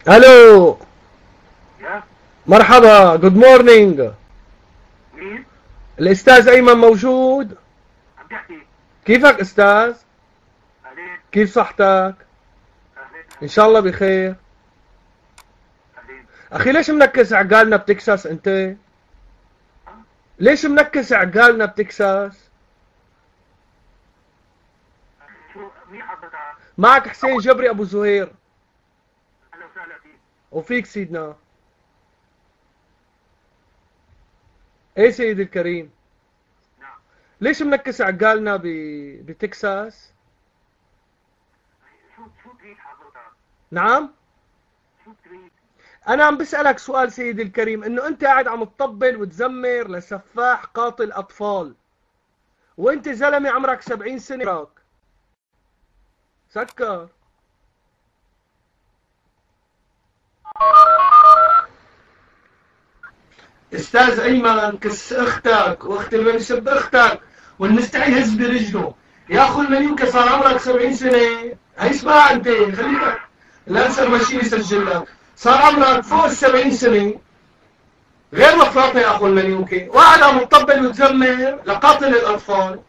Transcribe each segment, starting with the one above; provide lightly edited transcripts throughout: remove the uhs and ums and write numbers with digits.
الو. مرحبا، جود مورنينج. مين؟ الاستاذ ايمن موجود؟ عم بحكي. كيفك استاذ؟ اهلين. كيف صحتك؟ اهلين. ان شاء الله بخير. اهلين. اخي ليش منكس عقالنا بتكساس انت؟ ليش منكس عقالنا بتكساس؟ شو مين حضرتك؟ معك حسين جبري ابو زهير. اهلا وسهلا فيك. وفيك سيدنا. ايه سيدي الكريم؟ نعم. ليش منكس عقالنا بتكساس؟ شو تريد حضرتك؟ نعم؟ شو تريد؟ انا عم بسألك سؤال سيدي الكريم، انه انت قاعد عم تطبل وتزمر لسفاح قاتل اطفال، وانت زلمه عمرك 70 سنه راك. سكر. استاذ ايمن كس اختك واخت اللي بنسب اختك والمستحي يهز برجله. يا اخو المليوكه صار عمرك 70 سنه. هي اسمعها انت، خليك الانسر ماشي يسجل لك. صار عمرك فوق ال 70 سنه غير مفاطة يا اخو المليوكه، وقاعد عم تطبل وتزمر لقاتل الاطفال.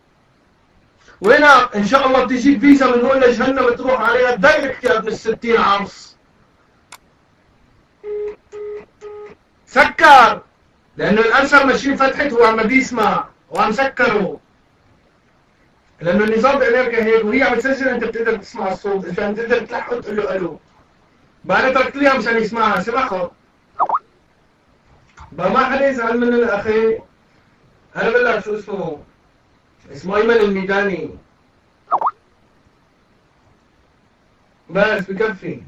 وهنا ان شاء الله بتجيك فيزا من هون لجهنم تروح عليها دايركت يا ابن ال 60 عرس. سكر، لانه الانسر ماشيين فتحت وعم بيسمع وعم سكره، لانه النظام بامريكا هيك، وهي عم تسجل انت بتقدر تسمع الصوت، انت عم تقدر تلحق تقول له الو. بقى انا تركت ليها مشان يسمعها، سمعها. بقى ما حدا يزعل مني يا اخي. انا بقول لك شو اسمه ايمن الميداني. بس بكفي.